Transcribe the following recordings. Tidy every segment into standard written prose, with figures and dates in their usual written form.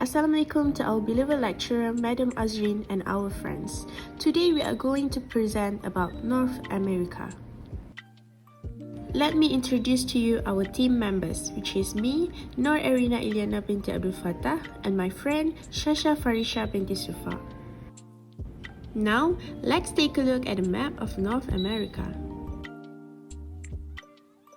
Assalamualaikum to our beloved lecturer, Madam Azrin, and our friends. Today we are going to present about North America. Let me introduce to you our team members, which is me, Nur Erina Ilyana binti Abdul Fattah, and my friend, Shasha Farisha binti Sufa. Now, let's take a look at a map of North America.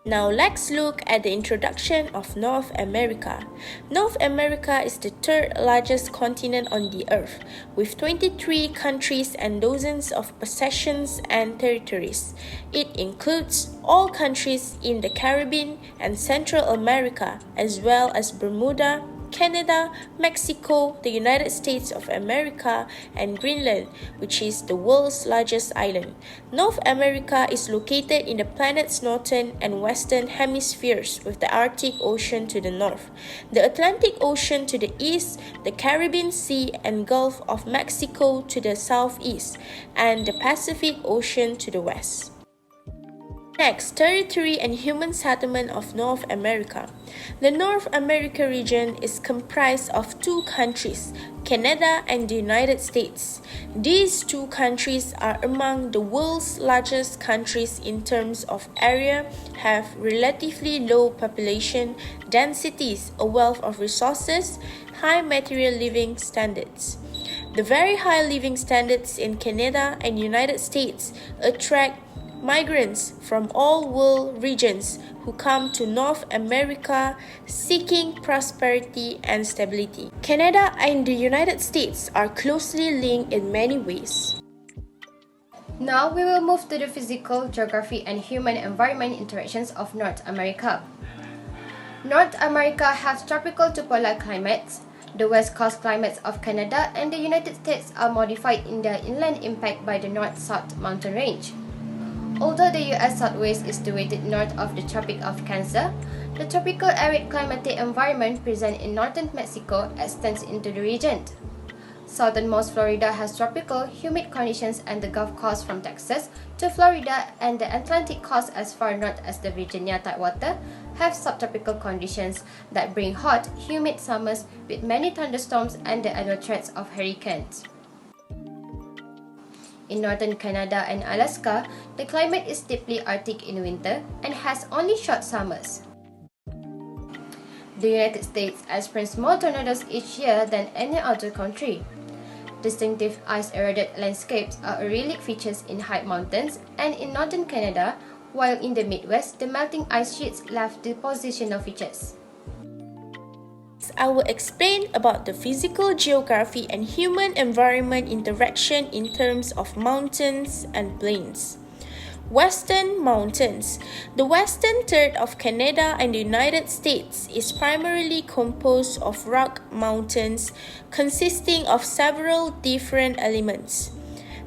Now let's look at the introduction of North America. North America is the third largest continent on the earth, with 23 countries and dozens of possessions and territories. It includes all countries in the Caribbean and Central America, as well as Bermuda, Canada, Mexico, the United States of America, and Greenland, which is the world's largest island. North America is located in the planet's northern and western hemispheres, with the Arctic Ocean to the north, the Atlantic Ocean to the east, the Caribbean Sea and Gulf of Mexico to the southeast, and the Pacific Ocean to the west. Next, territory and human settlement of North America. The North America region is comprised of two countries, Canada and the United States. These two countries are among the world's largest countries in terms of area, have relatively low population densities, a wealth of resources, high material living standards. The very high living standards in Canada and United States attract migrants from all world regions who come to North America seeking prosperity and stability. Canada and the United States are closely linked in many ways. Now we will move to the physical, geography, and human environment interactions of North America. North America has tropical to polar climates. The west coast climates of Canada and the United States are modified in their inland impact by the north-south mountain range. Although the U.S. Southwest is situated north of the Tropic of Cancer, the tropical arid climatic environment present in northern Mexico extends into the region. Southernmost Florida has tropical, humid conditions, and the Gulf Coast from Texas to Florida and the Atlantic coast as far north as the Virginia Tidewater have subtropical conditions that bring hot, humid summers with many thunderstorms and the annual threats of hurricanes. In northern Canada and Alaska, the climate is deeply Arctic in winter and has only short summers. The United States experiences more tornadoes each year than any other country. Distinctive ice-eroded landscapes are a relic features in high mountains and in northern Canada, while in the Midwest, the melting ice sheets left depositional features. I will explain about the physical geography and human environment interaction in terms of mountains and plains. Western mountains. The western third of Canada and the United States is primarily composed of rock mountains consisting of several different elements.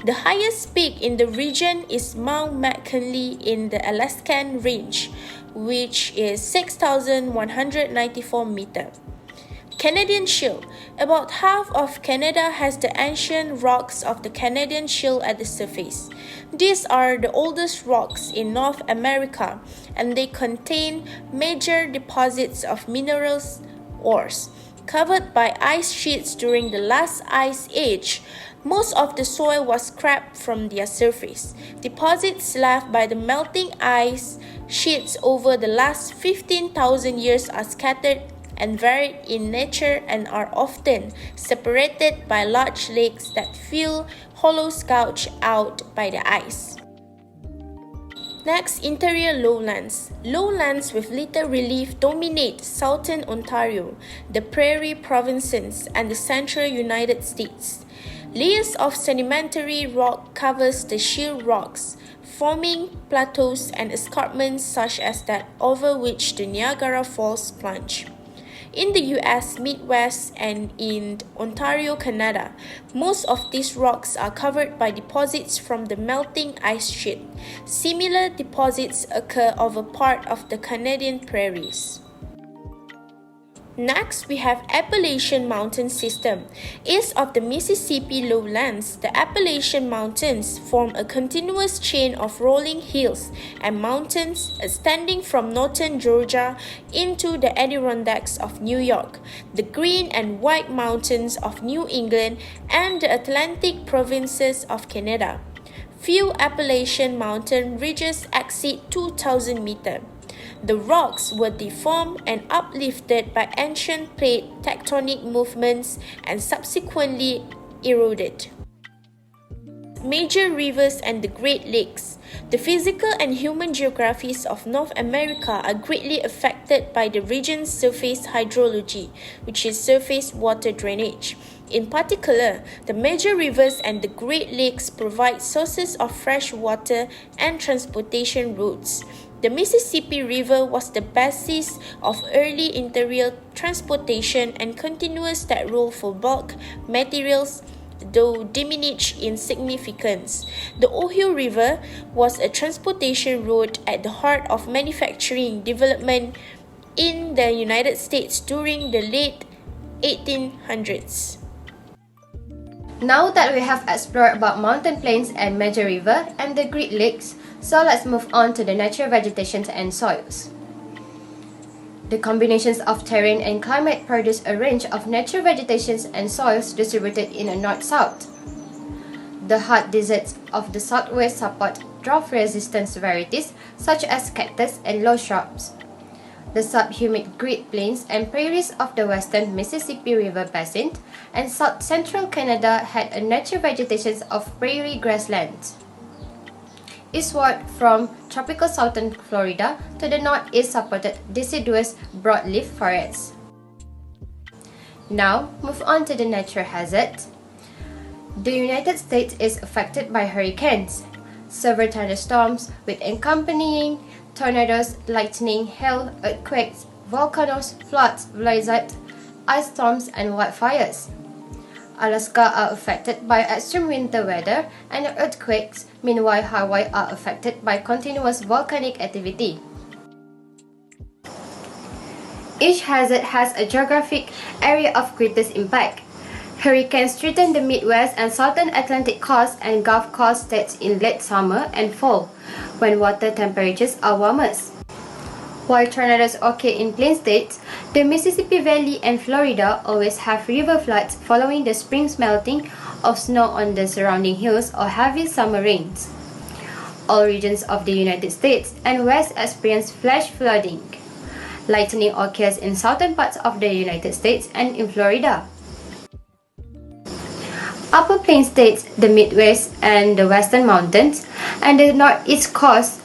The highest peak in the region is Mount McKinley in the Alaskan Range, which is 6,194 meters. Canadian Shield. About half of Canada has the ancient rocks of the Canadian Shield at the surface. These are the oldest rocks in North America, and they contain major deposits of minerals ores. Covered by ice sheets during the last ice age, most of the soil was scraped from their surface. Deposits left by the melting ice sheets over the last 15,000 years are scattered and varied in nature and are often separated by large lakes that fill hollows gouged out by the ice. Next, interior lowlands. Lowlands with little relief dominate southern Ontario, the prairie provinces, and the central United States. Layers of sedimentary rock covers the sheer rocks, forming plateaus and escarpments such as that over which the Niagara Falls plunge. In the US Midwest and in Ontario, Canada, most of these rocks are covered by deposits from the melting ice sheet. Similar deposits occur over part of the Canadian prairies. Next, we have Appalachian Mountain System. East of the Mississippi lowlands, the Appalachian Mountains form a continuous chain of rolling hills and mountains extending from northern Georgia into the Adirondacks of New York, the Green and White Mountains of New England, and the Atlantic provinces of Canada. Few Appalachian mountain ridges exceed 2,000 meters. The rocks were deformed and uplifted by ancient plate tectonic movements and subsequently eroded. Major rivers and the Great Lakes. The physical and human geographies of North America are greatly affected by the region's surface hydrology, which is surface water drainage. In particular, the major rivers and the Great Lakes provide sources of fresh water and transportation routes. The Mississippi River was the basis of early interior transportation and continuous that role for bulk materials, though diminished in significance. The Ohio River was a transportation route at the heart of manufacturing development in the United States during the late 1800s. Now that we have explored about mountain plains and major river and the Great Lakes, so let's move on to the natural vegetations and soils. The combinations of terrain and climate produce a range of natural vegetations and soils distributed in a north-south. The hard deserts of the southwest support drought-resistant varieties such as cactus and low shrubs. The subhumid Great Plains and prairies of the western Mississippi River Basin and south-central Canada had a natural vegetation of prairie grasslands. Eastward from tropical southern Florida to the northeast supported deciduous broadleaf forests. Now, move on to the natural hazards. The United States is affected by hurricanes, severe thunderstorms with accompanying tornadoes, lightning, hail, earthquakes, volcanoes, floods, blizzards, ice storms, and wildfires. Alaska are affected by extreme winter weather and earthquakes, meanwhile Hawaii are affected by continuous volcanic activity. Each hazard has a geographic area of greatest impact. Hurricanes threaten the Midwest and Southern Atlantic coast and Gulf Coast states in late summer and fall, when water temperatures are warmest. While tornadoes occur in plain states, the Mississippi Valley and Florida always have river floods following the spring melting of snow on the surrounding hills or heavy summer rains. All regions of the United States and West experience flash flooding. Lightning occurs in southern parts of the United States and in Florida. Upper plain states, the Midwest and the Western Mountains, and the northeast coast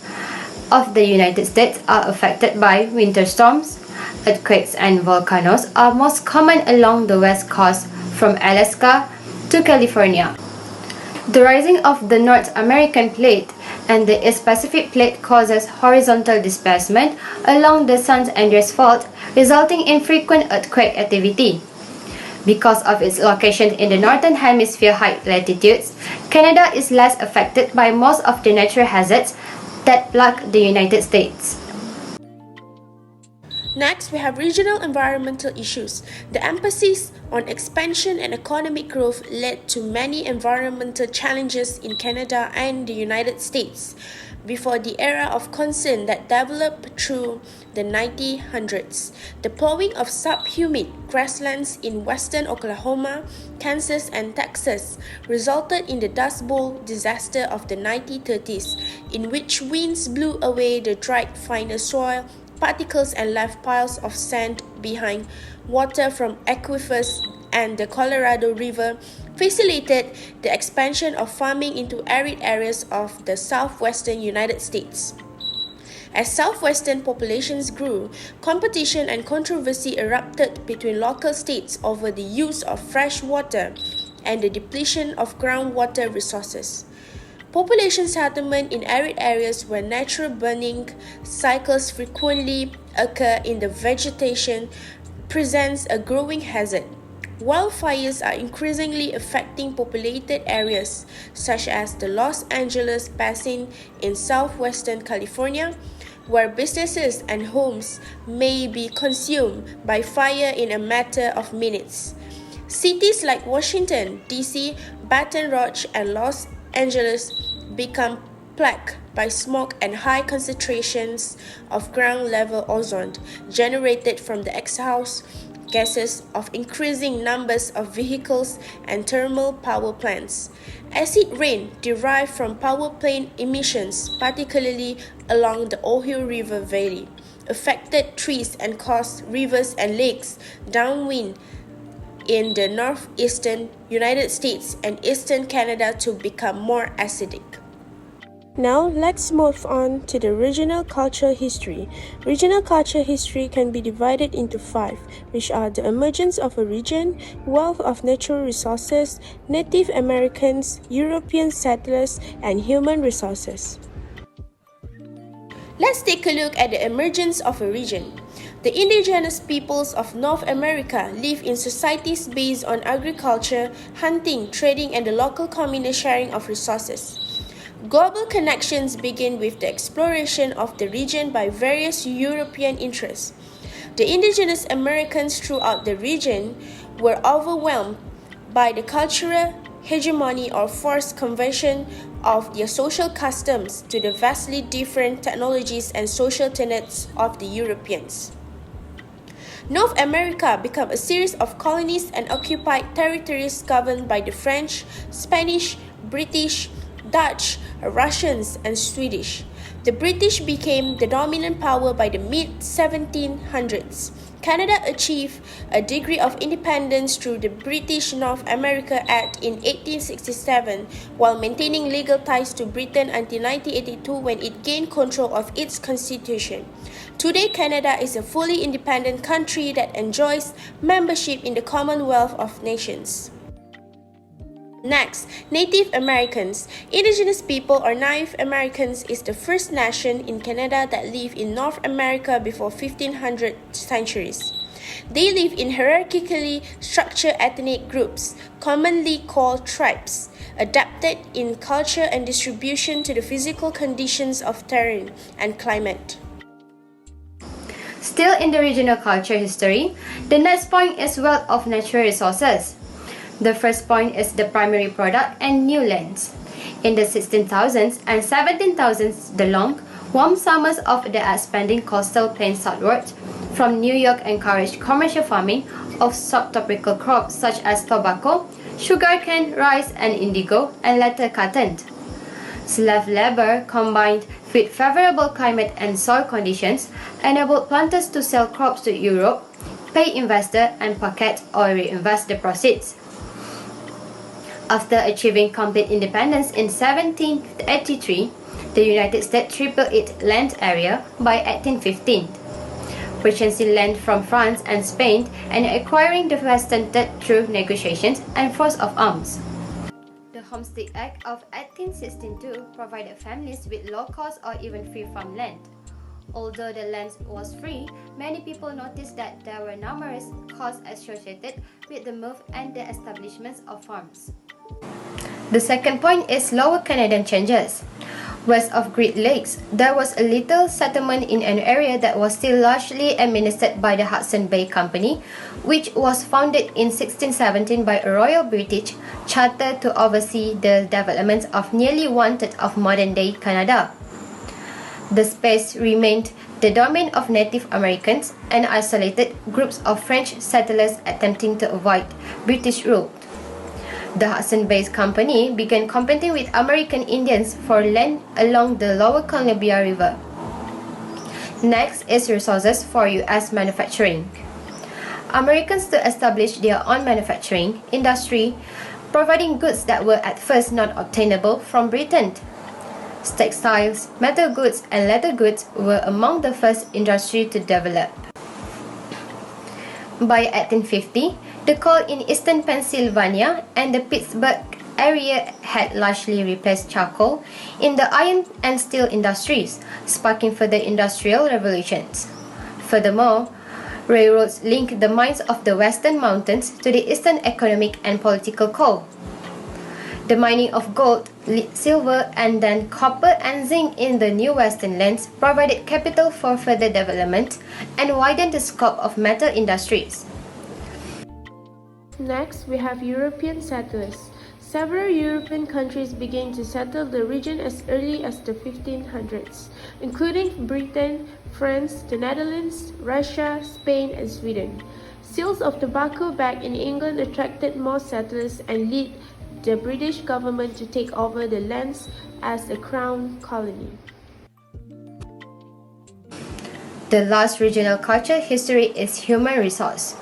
of the United States are affected by winter storms. Earthquakes and volcanoes are most common along the west coast from Alaska to California. The rising of the North American plate and the East Pacific plate causes horizontal displacement along the San Andreas Fault, resulting in frequent earthquake activity. Because of its location in the northern hemisphere high latitudes, Canada is less affected by most of the natural hazards that plague the United States. Next, we have regional environmental issues. The emphasis on expansion and economic growth led to many environmental challenges in Canada and the United States before the era of concern that developed through the 1900s. The plowing of subhumid grasslands in western Oklahoma, Kansas, and Texas resulted in the Dust Bowl disaster of the 1930s, in which winds blew away the dried finer soil particles and left piles of sand behind. Water from aquifers and the Colorado River facilitated the expansion of farming into arid areas of the southwestern United States. As southwestern populations grew, competition and controversy erupted between local states over the use of fresh water and the depletion of groundwater resources. Population settlement in arid areas where natural burning cycles frequently occur in the vegetation presents a growing hazard. Wildfires are increasingly affecting populated areas such as the Los Angeles Basin in southwestern California, where businesses and homes may be consumed by fire in a matter of minutes. Cities like Washington, D.C., Baton Rouge, and Los Angeles become plagued by smoke and high concentrations of ground-level ozone generated from the exhaust gases of increasing numbers of vehicles and thermal power plants. Acid rain derived from power plant emissions, particularly along the Ohio River Valley, affected trees and caused rivers and lakes downwind in the northeastern United States and eastern Canada to become more acidic. Now, let's move on to the regional cultural history. Regional cultural history can be divided into 5, which are the emergence of a region, wealth of natural resources, Native Americans, European settlers, and human resources. Let's take a look at the emergence of a region. The indigenous peoples of North America live in societies based on agriculture, hunting, trading, and the local communal sharing of resources. Global connections begin with the exploration of the region by various European interests. The indigenous Americans throughout the region were overwhelmed by the cultural hegemony or forced conversion of their social customs to the vastly different technologies and social tenets of the Europeans. North America became a series of colonies and occupied territories governed by the French, Spanish, British, Dutch, Russians, and Swedish. The British became the dominant power by the mid-1700s. Canada achieved a degree of independence through the British North America Act in 1867, while maintaining legal ties to Britain until 1982 when it gained control of its constitution. Today, Canada is a fully independent country that enjoys membership in the Commonwealth of Nations. Next, Native Americans. Indigenous people or Native Americans is the first nation in Canada that lived in North America before 1500 centuries. They live in hierarchically structured ethnic groups, commonly called tribes, adapted in culture and distribution to the physical conditions of terrain and climate. Still in the regional culture history, the next point is wealth of natural resources. The first point is the primary product and new lands. In the 16,000s and 17,000s, the long, warm summers of the expanding coastal plains southward from New York encouraged commercial farming of subtropical crops such as tobacco, sugarcane, rice, and indigo, and later cotton. Slave labor combined with favorable climate and soil conditions enabled planters to sell crops to Europe, pay investors, and pocket or reinvest the proceeds. After achieving complete independence in 1783, the United States tripled its land area by 1815, purchasing land from France and Spain and acquiring the western third through negotiations and force of arms. The Homestead Act of 1862 provided families with low cost or even free farmland. Although the land was free, many people noticed that there were numerous costs associated with the move and the establishment of farms. The second point is Lower Canadian changes. West of Great Lakes, there was a little settlement in an area that was still largely administered by the Hudson Bay Company, which was founded in 1617 by a Royal British charter to oversee the development of nearly one-third of modern-day Canada. The space remained the domain of Native Americans and isolated groups of French settlers attempting to avoid British rule. The Hudson Bay Company began competing with American Indians for land along the lower Columbia River. Next is resources for U.S. manufacturing. Americans to establish their own manufacturing industry, providing goods that were at first not obtainable from Britain. Textiles, metal goods, and leather goods were among the first industry to develop. By 1850, the coal in eastern Pennsylvania and the Pittsburgh area had largely replaced charcoal in the iron and steel industries, sparking further industrial revolutions. Furthermore, railroads linked the mines of the western mountains to the eastern economic and political core. The mining of gold, silver, and then copper and zinc in the new western lands provided capital for further development and widened the scope of metal industries. Next, we have European settlers. Several European countries began to settle the region as early as the 1500s, including Britain, France, the Netherlands, Russia, Spain, and Sweden. Sales of tobacco back in England attracted more settlers and led the British government to take over the lands as a crown colony. The last regional culture history is human resource.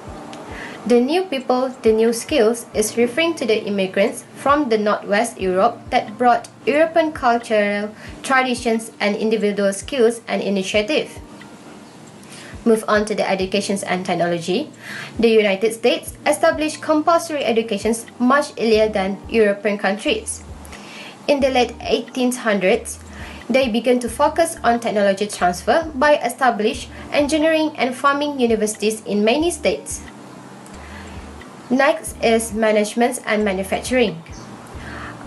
The new people, the new skills is referring to the immigrants from the Northwest Europe that brought European cultural traditions and individual skills and initiative. Move on to the education and technology. The United States established compulsory educations much earlier than European countries. In the late 1800s, they began to focus on technology transfer by establishing engineering and farming universities in many states. Next is management and manufacturing.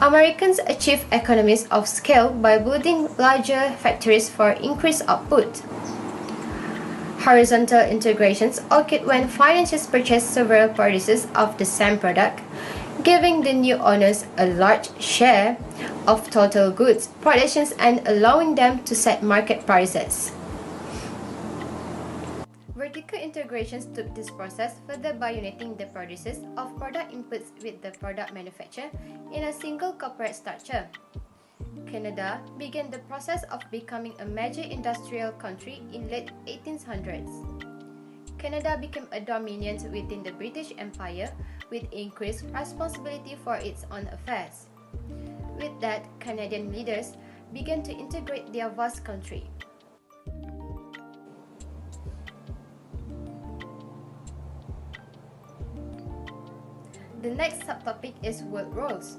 Americans achieved economies of scale by building larger factories for increased output. Horizontal integrations occurred when financiers purchased several producers of the same product, giving the new owners a large share of total goods productions and allowing them to set market prices. Vertical integrations took this process further by uniting the producers of product inputs with the product manufacturer in a single corporate structure. Canada began the process of becoming a major industrial country in late 1800s. Canada became a dominion within the British Empire with increased responsibility for its own affairs. With that, Canadian leaders began to integrate their vast country. The next subtopic is world roles.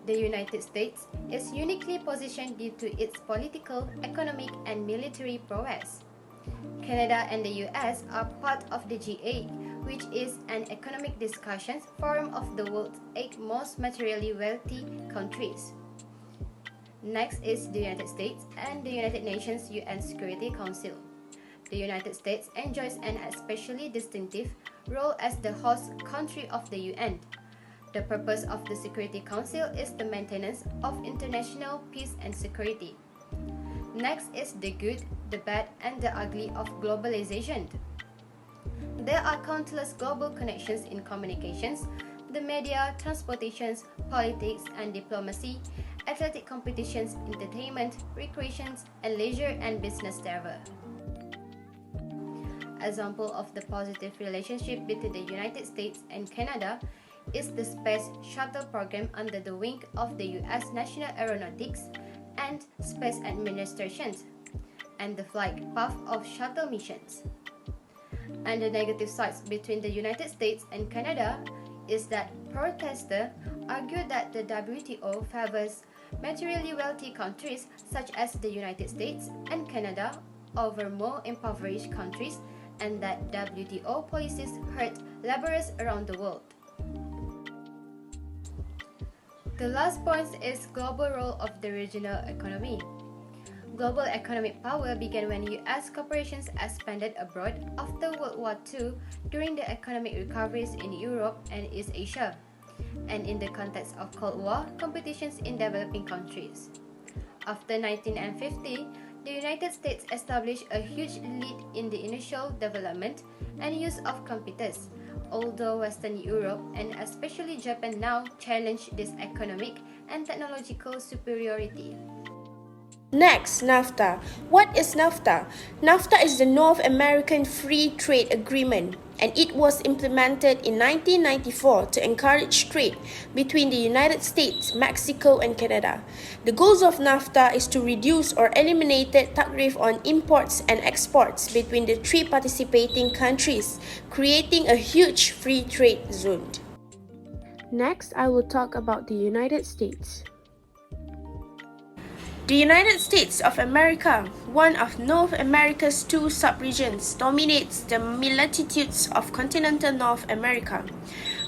The United States is uniquely positioned due to its political, economic, and military prowess. Canada and the US are part of the G8, which is an economic discussion forum of the world's 8 most materially wealthy countries. Next is the United States and the United Nations UN Security Council. The United States enjoys an especially distinctive role as the host country of the UN. The purpose of the Security Council is the maintenance of international peace and security. Next is the good, the bad, and the ugly of globalization. There are countless global connections in communications, the media, transportations, politics and diplomacy, athletic competitions, entertainment, recreations, and leisure and business travel. Example of the positive relationship between the United States and Canada is the Space Shuttle program under the wing of the US National Aeronautics and Space Administration, and the flight path of shuttle missions. And the negative sides between the United States and Canada is that protesters argue that the WTO favors materially wealthy countries such as the United States and Canada over more impoverished countries, and that WTO policies hurt laborers around the world. The last point is global role of the regional economy. Global economic power began when US corporations expanded abroad after World War II during the economic recoveries in Europe and East Asia, and in the context of Cold War competitions in developing countries. After 1950, the United States established a huge lead in the initial development and use of computers, although Western Europe and especially Japan now challenge this economic and technological superiority. Next, NAFTA. What is NAFTA? NAFTA is the North American Free Trade Agreement, and it was implemented in 1994 to encourage trade between the United States, Mexico, and Canada. The goals of NAFTA is to reduce or eliminate tariff on imports and exports between the 3 participating countries, creating a huge free trade zone. Next, I will talk about the United States. The United States of America, one of North America's 2 subregions, dominates the latitudes of continental North America.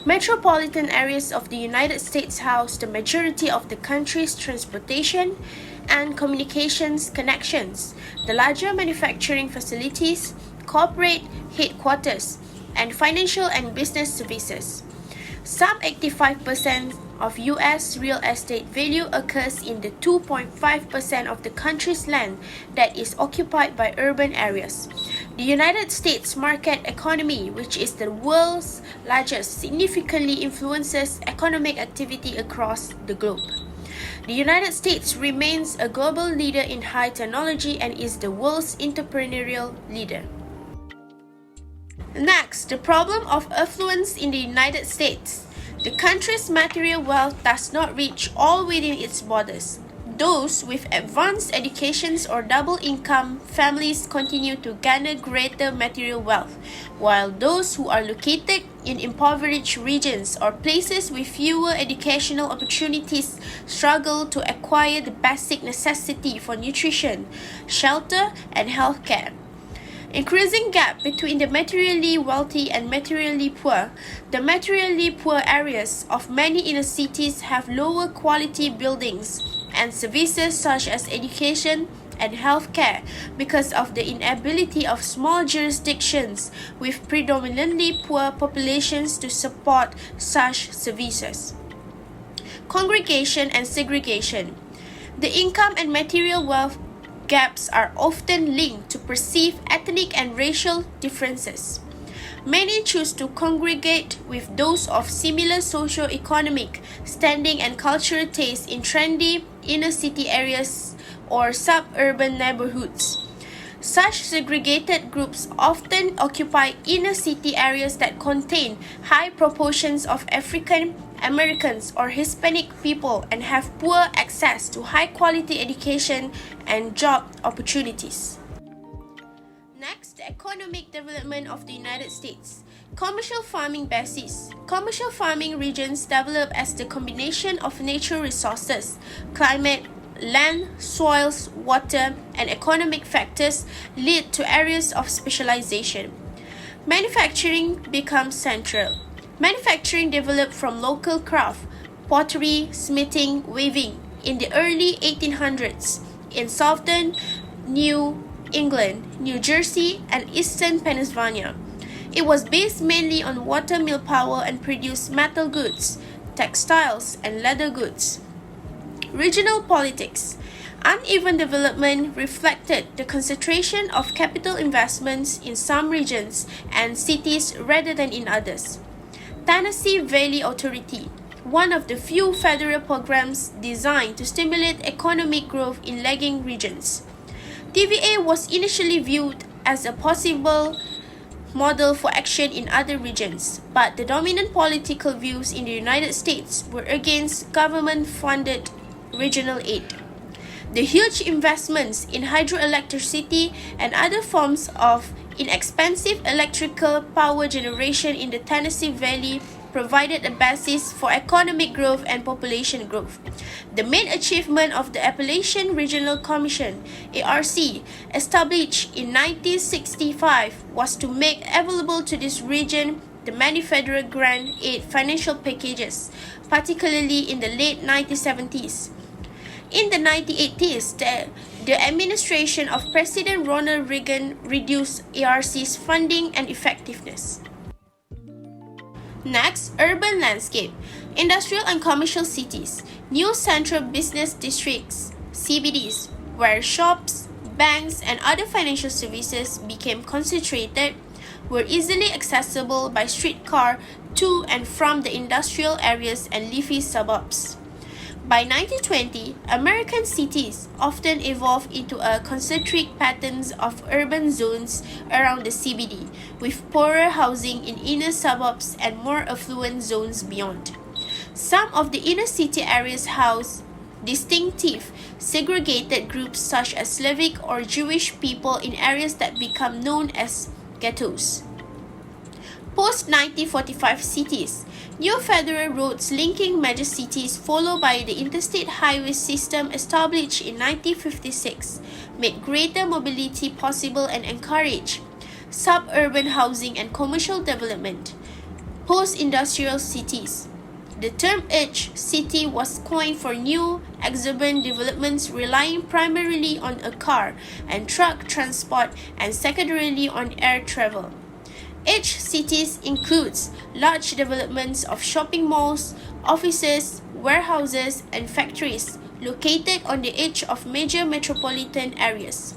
Metropolitan areas of the United States house the majority of the country's transportation and communications connections, the larger manufacturing facilities, corporate headquarters, and financial and business services. Some 85% of U.S. real estate value occurs in the 2.5% of the country's land that is occupied by urban areas. The United States market economy, which is the world's largest, significantly influences economic activity across the globe. The United States remains a global leader in high technology and is the world's entrepreneurial leader. Next, the problem of affluence in the United States. The country's material wealth does not reach all within its borders. Those with advanced educations or double income families continue to garner greater material wealth, while those who are located in impoverished regions or places with fewer educational opportunities struggle to acquire the basic necessity for nutrition, shelter, and healthcare. Increasing gap between the materially wealthy and materially poor. The materially poor areas of many inner cities have lower quality buildings and services such as education and healthcare because of the inability of small jurisdictions with predominantly poor populations to support such services. Congregation and segregation. The income and material wealth gaps are often linked to perceived ethnic and racial differences. Many choose to congregate with those of similar socio-economic standing and cultural taste in trendy inner city areas or suburban neighborhoods. Such segregated groups often occupy inner city areas that contain high proportions of African Americans or Hispanic people and have poor access to high-quality education and job opportunities. Next, the economic development of the United States. Commercial farming basis. Commercial farming regions develop as the combination of natural resources, climate, land, soils, water, and economic factors lead to areas of specialization. Manufacturing becomes central. Manufacturing developed from local craft, pottery, smithing, weaving in the early 1800s in southern New England, New Jersey, and eastern Pennsylvania. It was based mainly on water mill power and produced metal goods, textiles, and leather goods. Regional politics. Uneven development reflected the concentration of capital investments in some regions and cities rather than in others. Tennessee Valley Authority, one of the few federal programs designed to stimulate economic growth in lagging regions. TVA was initially viewed as a possible model for action in other regions, but the dominant political views in the United States were against government-funded regional aid. The huge investments in hydroelectricity and other forms of inexpensive electrical power generation in the Tennessee Valley provided a basis for economic growth and population growth. The main achievement of the Appalachian Regional Commission, ARC, established in 1965 was to make available to this region the many federal grant aid financial packages, particularly in the late 1970s. In the 1980s, the administration of President Ronald Reagan reduced ARC's funding and effectiveness. Next, urban landscape, industrial and commercial cities, new central business districts, CBDs, where shops, banks, and other financial services became concentrated, were easily accessible by streetcar to and from the industrial areas and leafy suburbs. By 1920, American cities often evolved into a concentric patterns of urban zones around the CBD, with poorer housing in inner suburbs and more affluent zones beyond. Some of the inner city areas house distinctive, segregated groups such as Slavic or Jewish people in areas that become known as ghettos. Post-1945 cities. New federal roads linking major cities followed by the interstate highway system established in 1956 made greater mobility possible and encouraged suburban housing and commercial development. Post-industrial cities. The term H city was coined for new, exurban developments relying primarily on a car and truck transport and secondarily on air travel. H cities includes large developments of shopping malls, offices, warehouses, and factories located on the edge of major metropolitan areas.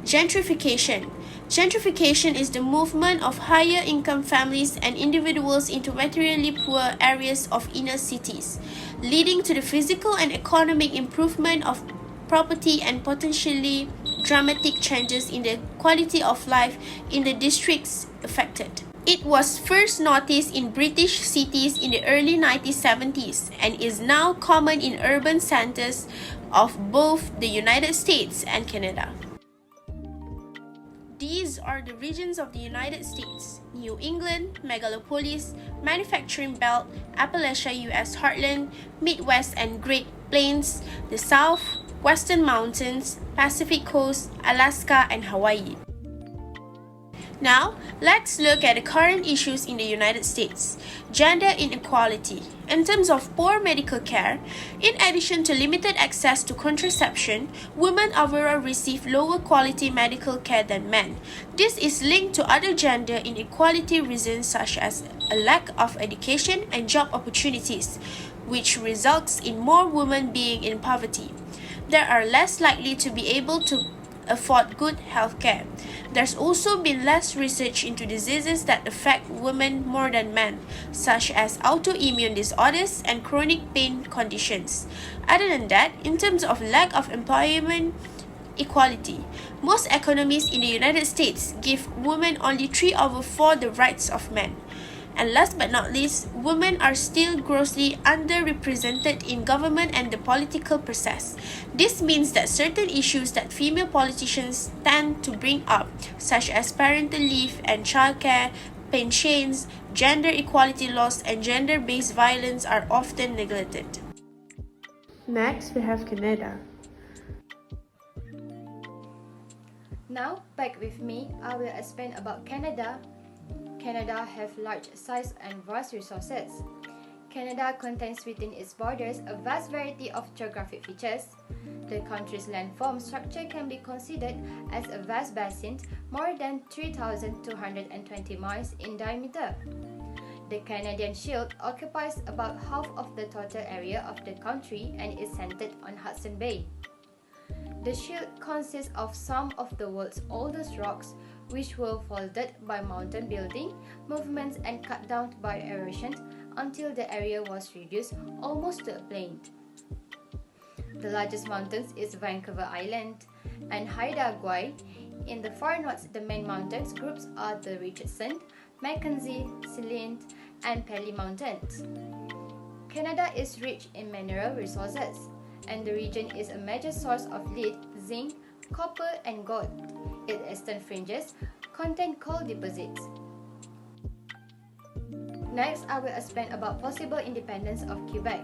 Gentrification. Gentrification is the movement of higher income families and individuals into materially poor areas of inner cities, leading to the physical and economic improvement of property and potentially dramatic changes in the quality of life in the districts affected. It was first noticed in British cities in the early 1970s and is now common in urban centers of both the United States and Canada. These are the regions of the United States: New England, Megalopolis, Manufacturing Belt, Appalachia US Heartland, Midwest and Great Plains, the South, Western Mountains, Pacific Coast, Alaska, and Hawaii. Now, let's look at the current issues in the United States. Gender inequality. In terms of poor medical care, in addition to limited access to contraception, women overall receive lower quality medical care than men. This is linked to other gender inequality reasons such as a lack of education and job opportunities, which results in more women being in poverty. They are less likely to be able to afford good health care. There's also been less research into diseases that affect women more than men, such as autoimmune disorders and chronic pain conditions. Other than that, in terms of lack of employment equality, most economies in the United States give women only 3/4 the rights of men. And last but not least, women are still grossly underrepresented in government and the political process. This means that certain issues that female politicians tend to bring up, such as parental leave and childcare, pensions, gender equality laws, and gender-based violence are often neglected. Next, we have Canada. Now, back with me, I will explain about Canada. Canada have large size and vast resources. Canada contains within its borders a vast variety of geographic features. The country's landform structure can be considered as a vast basin more than 3,220 miles in diameter. The Canadian Shield occupies about half of the total area of the country and is centered on Hudson Bay. The shield consists of some of the world's oldest rocks, which were folded by mountain building, movements and cut down by erosion until the area was reduced almost to a plain. The largest mountains is Vancouver Island and Haida Gwaii. In the far north, the main mountains groups are the Richardson, Mackenzie, Celine, and Pelly Mountains. Canada is rich in mineral resources, and the region is a major source of lead, zinc, copper, and gold. Its eastern fringes contain coal deposits. Next, I will explain about possible independence of Quebec.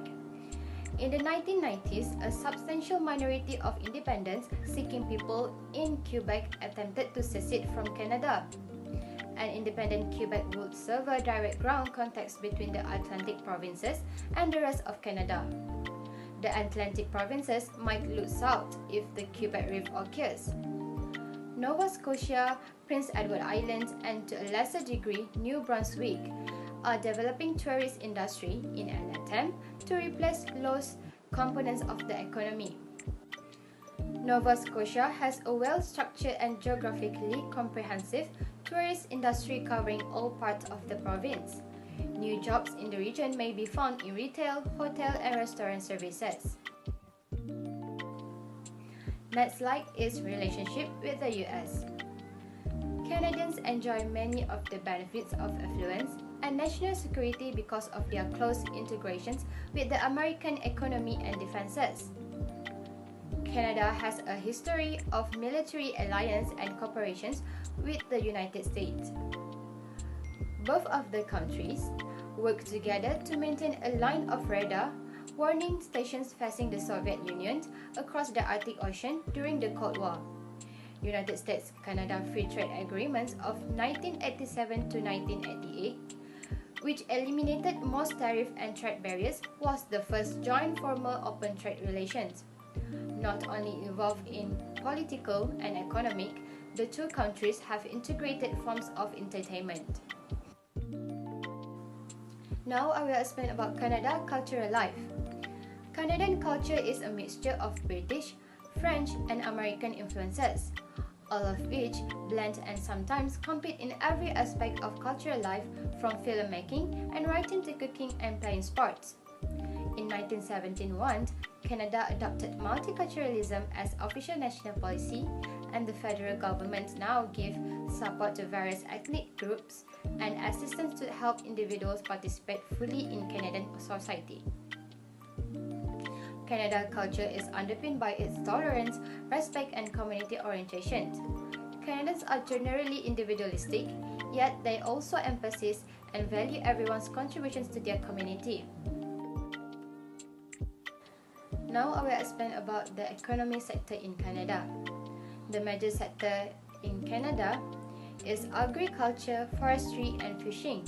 In the 1990s, a substantial minority of independence-seeking people in Quebec attempted to secede from Canada. An independent Quebec would serve a direct ground contact between the Atlantic provinces and the rest of Canada. The Atlantic provinces might look south if the Quebec Rift occurs. Nova Scotia, Prince Edward Island, and to a lesser degree New Brunswick are developing tourist industry in an attempt to replace lost components of the economy. Nova Scotia has a well-structured and geographically comprehensive tourist industry covering all parts of the province. New jobs in the region may be found in retail, hotel, and restaurant services. Next slide is relationship with the US. Canadians enjoy many of the benefits of affluence and national security because of their close integrations with the American economy and defenses. Canada has a history of military alliance and cooperations with the United States. Both of the countries work together to maintain a line of radar warning stations facing the Soviet Union across the Arctic Ocean during the Cold War. United States-Canada Free Trade Agreements of 1987 to 1988 which eliminated most tariff and trade barriers, was the first joint formal open trade relations. Not only involved in political and economic, the two countries have integrated forms of entertainment. Now I will explain about Canada cultural life. Canadian culture is a mixture of British, French, and American influences, all of which blend and sometimes compete in every aspect of cultural life, from filmmaking and writing to cooking and playing sports. In 1971, Canada adopted multiculturalism as official national policy, and the federal government now gives support to various ethnic groups and assistance to help individuals participate fully in Canadian society. Canada culture is underpinned by its tolerance, respect, and community orientation. Canadians are generally individualistic, yet they also emphasize and value everyone's contributions to their community. Now I will explain about the economic sector in Canada. The major sector in Canada is agriculture, forestry, and fishing.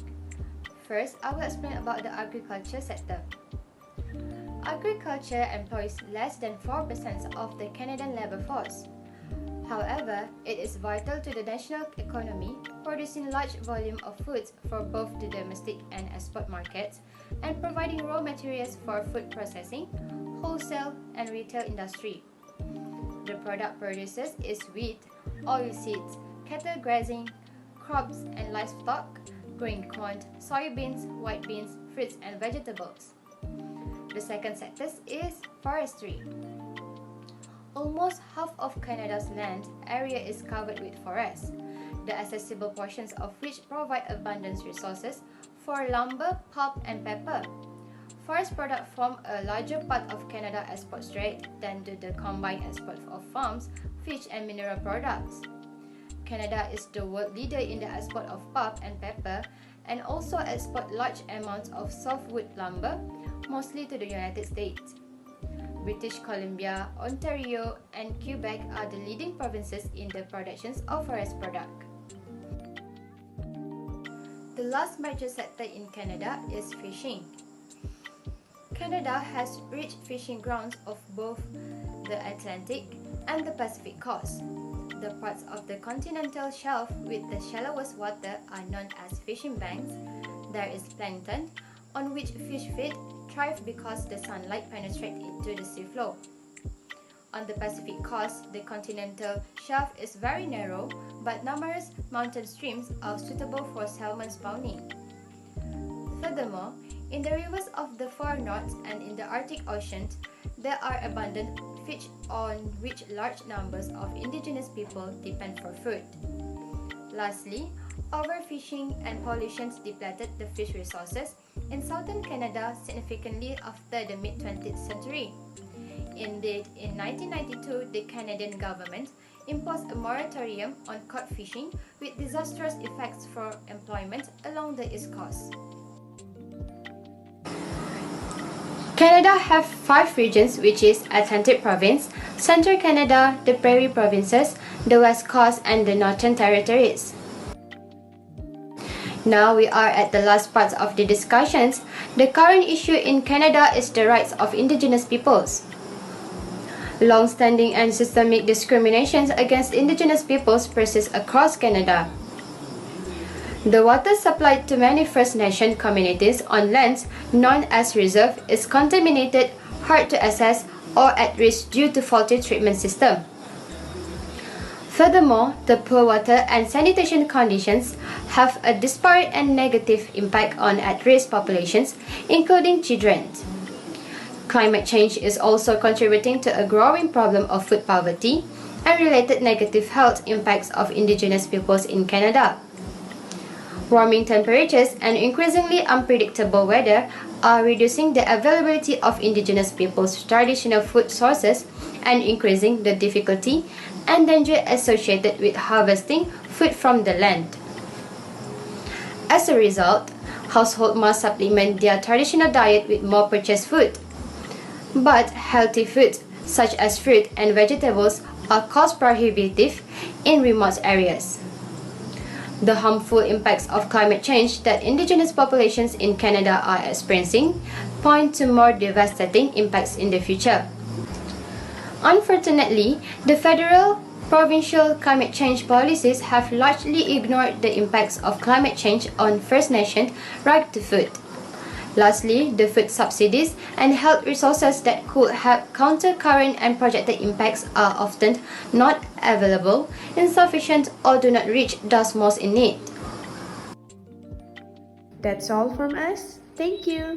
First, I will explain about the agriculture sector. Agriculture employs less than 4% of the Canadian labour force. However, it is vital to the national economy, producing large volume of foods for both the domestic and export markets, and providing raw materials for food processing, wholesale, and retail industry. The product produced is wheat, oilseeds, cattle grazing, crops and livestock, grain corn, soybeans, white beans, fruits, and vegetables. The second sector is forestry. Almost half of Canada's land area is covered with forests, the accessible portions of which provide abundant resources for lumber, pulp, and paper. Forest products form a larger part of Canada's export trade than do the combined export of farms, fish, and mineral products. Canada is the world leader in the export of pulp and paper, and also export large amounts of softwood lumber, mostly to the United States. British Columbia, Ontario, and Quebec are the leading provinces in the production of forest products. The last major sector in Canada is fishing. Canada has rich fishing grounds of both the Atlantic and the Pacific coast. The parts of the continental shelf with the shallowest water are known as fishing banks. There is plankton, on which fish feed, thrive because the sunlight penetrates into the seafloor. On the Pacific coast, the continental shelf is very narrow, but numerous mountain streams are suitable for salmon spawning. Furthermore, in the rivers of the far north and in the Arctic Ocean, there are abundant fish on which large numbers of indigenous people depend for food. Lastly, overfishing and pollution depleted the fish resources in southern Canada significantly after the mid-20th century. Indeed, in 1992, the Canadian government imposed a moratorium on cod fishing with disastrous effects for employment along the east coast. Canada has 5 regions, which is Atlantic Province, Central Canada, the Prairie Provinces, the West Coast, and the Northern Territories. Now we are at the last part of the discussions. The current issue in Canada is the rights of Indigenous peoples. Long-standing and systemic discriminations against Indigenous peoples persist across Canada. The water supplied to many First Nation communities on lands known as reserve is contaminated, hard to access, or at risk due to faulty treatment system. Furthermore, the poor water and sanitation conditions have a disparate and negative impact on at-risk populations, including children. Climate change is also contributing to a growing problem of food poverty and related negative health impacts of Indigenous peoples in Canada. Warming temperatures and increasingly unpredictable weather are reducing the availability of Indigenous peoples' traditional food sources and increasing the difficulty and danger associated with harvesting food from the land. As a result, households must supplement their traditional diet with more purchased food. But healthy foods, such as fruit and vegetables, are cost prohibitive in remote areas. The harmful impacts of climate change that indigenous populations in Canada are experiencing point to more devastating impacts in the future. Unfortunately, the federal, provincial climate change policies have largely ignored the impacts of climate change on First Nations right to food. Lastly, the food subsidies and health resources that could help counter current and projected impacts are often not available, insufficient, or do not reach those most in need. That's all from us. Thank you.